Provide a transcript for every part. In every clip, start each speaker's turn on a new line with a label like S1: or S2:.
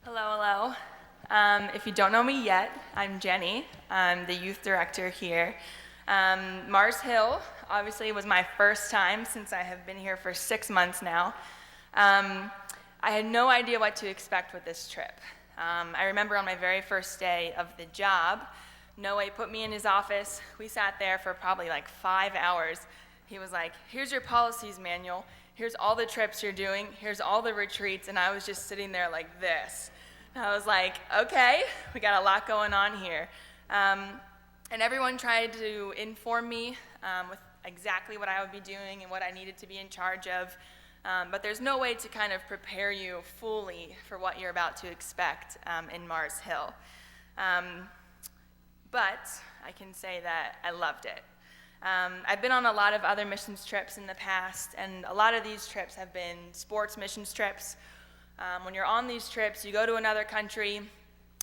S1: Hello, hello. If you don't know me yet, I'm Jenny. I'm the youth director here. Mars Hill, obviously, was my first time since I have been here for 6 months now. I had no idea what to expect with this trip. I remember on my very first day of the job, Noe put me in his office. We sat there for probably like 5 hours. He was like, "Here's your policies manual. Here's all the trips you're doing. Here's all the retreats." And I was just sitting there like this. And I was like, okay, we got a lot going on here. And everyone tried to inform me with exactly what I would be doing and what I needed to be in charge of. But there's no way to kind of prepare you fully for what you're about to expect in Mars Hill. But I can say that I loved it. I've been on a lot of other missions trips in the past, and a lot of these trips have been sports missions trips. When you're on these trips, you go to another country,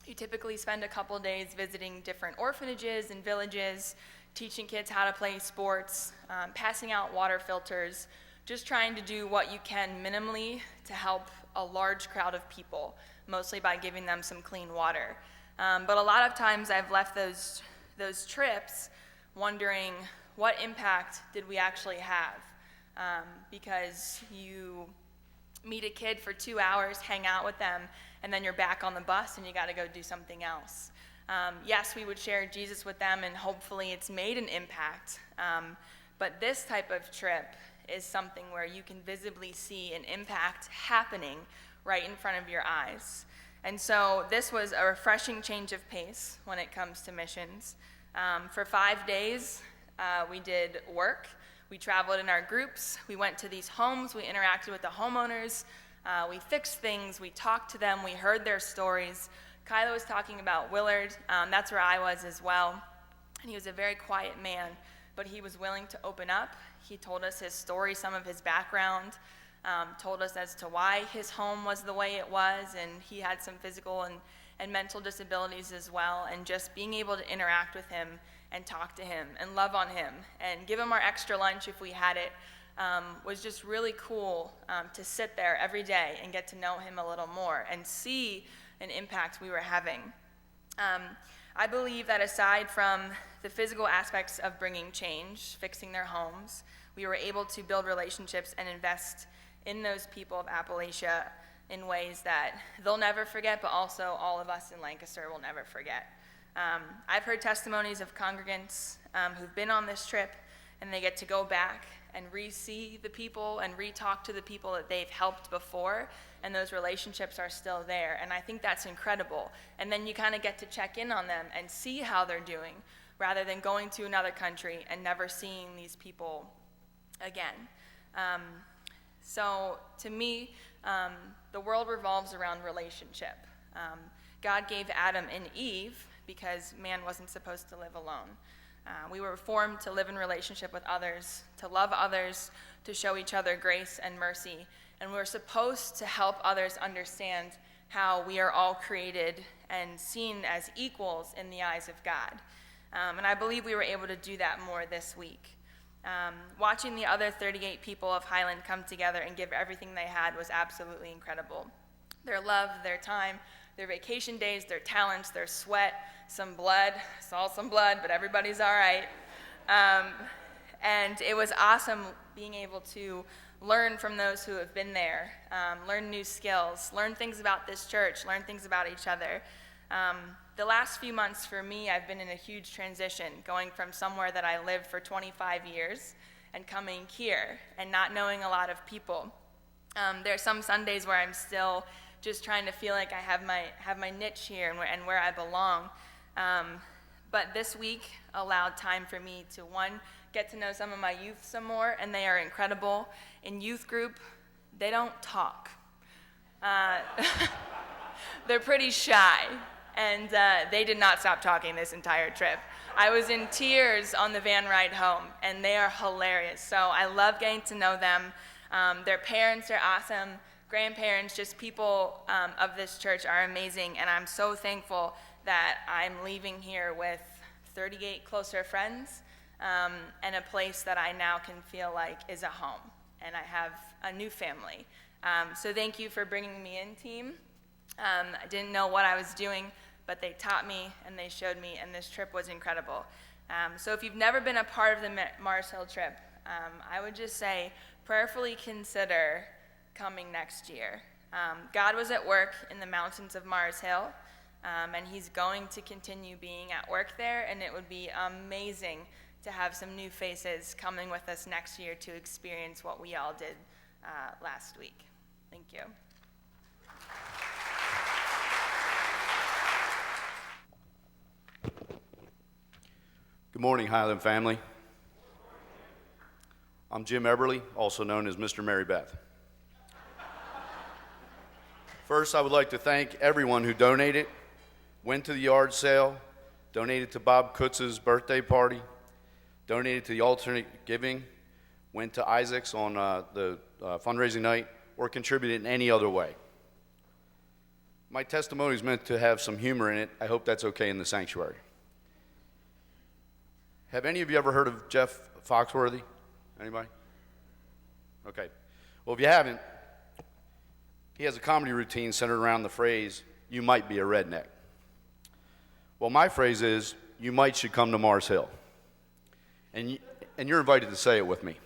S1: you typically spend a couple days visiting different orphanages and villages, teaching kids how to play sports, passing out water filters, just trying to do what you can minimally to help a large crowd of people, mostly by giving them some clean water. But a lot of times I've left those trips wondering, what impact did we actually have? Because you meet a kid for 2 hours, hang out with them, and then you're back on the bus and you got to go do something else. Yes, we would share Jesus with them, and hopefully it's made an impact. But this type of trip is something where you can visibly see an impact happening right in front of your eyes. And so this was a refreshing change of pace when it comes to missions. For 5 days, we did work. We traveled in our groups. We went to these homes. We interacted with the homeowners. We fixed things. We talked to them. We heard their stories. Kyla was talking about Willard. That's where I was as well. And he was a very quiet man, but he was willing to open up. He told us his story, some of his background, told us as to why his home was the way it was, and he had some physical and mental disabilities as well. And just being able to interact with him and talk to him and love on him and give him our extra lunch if we had it was just really cool to sit there every day and get to know him a little more and see an impact we were having. I believe that aside from the physical aspects of bringing change, fixing their homes, we were able to build relationships and invest in those people of Appalachia in ways that they'll never forget, but also all of us in Lancaster will never forget. I've heard testimonies of congregants who've been on this trip, and they get to go back and re-see the people and re-talk to the people that they've helped before, and those relationships are still there. And I think that's incredible. And then you kind of get to check in on them and see how they're doing, rather than going to another country and never seeing these people again. So to me, the world revolves around relationship. God gave Adam and Eve because man wasn't supposed to live alone. We were formed to live in relationship with others, to love others, to show each other grace and mercy. And we're supposed to help others understand how we are all created and seen as equals in the eyes of God. And I believe we were able to do that more this week. Watching the other 38 people of Highland come together and give everything they had was absolutely incredible. Their love, their time, their vacation days, their talents, their sweat, some blood. Saw some blood, but everybody's all right. And it was awesome being able to learn from those who have been there, learn new skills, learn things about this church, learn things about each other. The last few months for me, I've been in a huge transition, going from somewhere that I lived for 25 years and coming here and not knowing a lot of people. There are some Sundays where I'm still just trying to feel like I have my niche here and where I belong. But this week allowed time for me to, one, get to know some of my youth some more, and they are incredible. In youth group, they don't talk. They're pretty shy, and they did not stop talking this entire trip. I was in tears on the van ride home, and they are hilarious. So I love getting to know them. Their parents are awesome. Grandparents, just people of this church are amazing, and I'm so thankful that I'm leaving here with 38 closer friends and a place that I now can feel like is a home, and I have a new family. So thank you for bringing me in, team. I didn't know what I was doing, but they taught me and they showed me, and this trip was incredible. So if you've never been a part of the Mars Hill trip, I would just say prayerfully consider coming next year. God was at work in the mountains of Mars Hill, and he's going to continue being at work there, and it would be amazing to have some new faces coming with us next year to experience what we all did last week. Thank you.
S2: Good morning, Highland family. I'm Jim Eberly, also known as Mr. Mary Beth. First, I would like to thank everyone who donated, went to the yard sale, donated to Bob Kutz's birthday party, donated to the alternate giving, went to Isaac's on the fundraising night, or contributed in any other way. My testimony is meant to have some humor in it. I hope that's okay in the sanctuary. Have any of you ever heard of Jeff Foxworthy? Anybody? Okay. Well, if you haven't, he has a comedy routine centered around the phrase, "You might be a redneck." Well, my phrase is, "You might should come to Mars Hill." And you're invited to say it with me.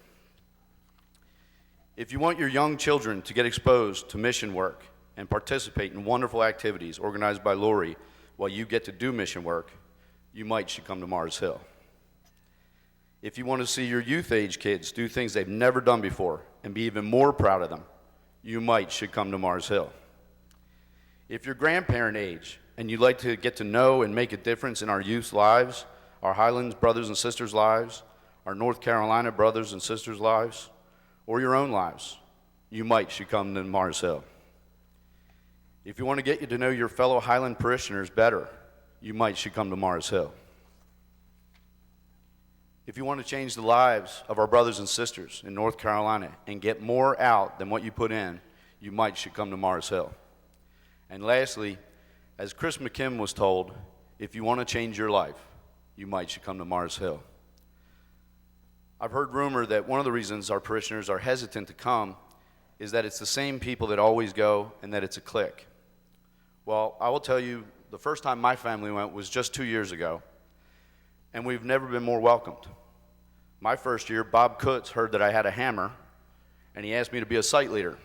S2: If you want your young children to get exposed to mission work and participate in wonderful activities organized by Lori while you get to do mission work, you might should come to Mars Hill. If you want to see your youth age kids do things they've never done before and be even more proud of them, you might should come to Mars Hill. If you're grandparent age and you'd like to get to know and make a difference in our youth's lives, our Highlands brothers and sisters' lives, our North Carolina brothers and sisters' lives, or your own lives, you might should come to Mars Hill. If you want to get to know your fellow Highland parishioners better, you might should come to Mars Hill. If you want to change the lives of our brothers and sisters in North Carolina and get more out than what you put in, you might should come to Mars Hill. And lastly, as Chris McKim was told, if you want to change your life, you might should come to Mars Hill. I've heard rumor that one of the reasons our parishioners are hesitant to come is that it's the same people that always go and that it's a clique. Well, I will tell you, the first time my family went was just 2 years ago, and we've never been more welcomed. My first year, Bob Kutz heard that I had a hammer, and he asked me to be a site leader.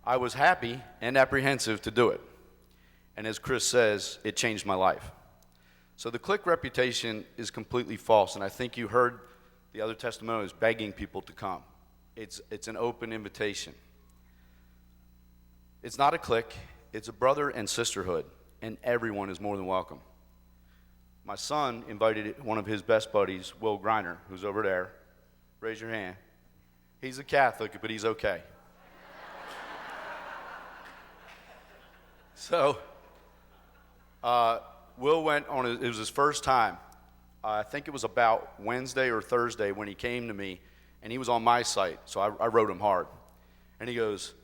S2: I was happy and apprehensive to do it. And as Chris says, it changed my life. So the clique reputation is completely false, and I think you heard the other testimonies begging people to come. It's an open invitation. It's not a clique, it's a brother and sisterhood, and everyone is more than welcome. My son invited one of his best buddies, Will Griner, who's over there. Raise your hand. He's a Catholic, but he's okay. So, Will went on, it was his first time. I think it was about Wednesday or Thursday when he came to me, and he was on my site, so I wrote him hard. And he goes,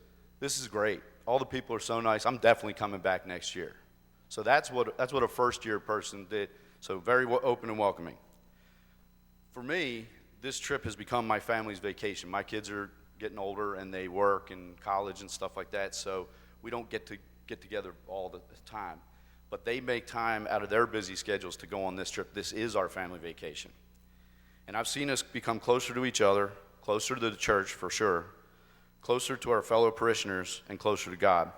S2: "This is great. All the people are so nice. I'm definitely coming back next year." So that's what a first-year person did. So very open and welcoming. For me, this trip has become my family's vacation. My kids are getting older and they work in college and stuff like that, so we don't get together all the time. But they make time out of their busy schedules to go on this trip. This is our family vacation. And I've seen us become closer to each other, closer to the church for sure, closer to our fellow parishioners, and closer to God.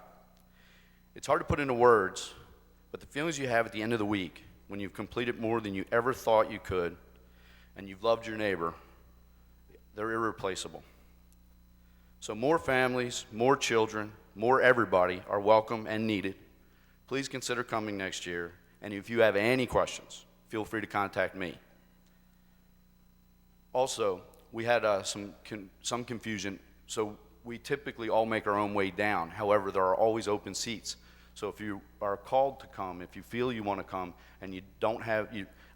S2: It's hard to put into words, but the feelings you have at the end of the week when you've completed more than you ever thought you could, and you've loved your neighbor, they're irreplaceable. So more families, more children, more everybody are welcome and needed. Please consider coming next year, and if you have any questions, feel free to contact me. Also, we had some confusion, so we typically all make our own way down. However, there are always open seats. So if you are called to come, if you feel you want to come, and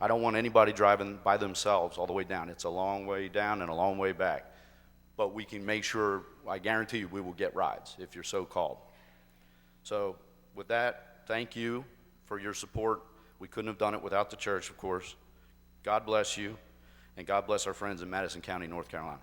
S2: I don't want anybody driving by themselves all the way down. It's a long way down and a long way back. But we can make sure, I guarantee you, we will get rides if you're so called. So with that, thank you for your support. We couldn't have done it without the church, of course. God bless you, and God bless our friends in Madison County, North Carolina.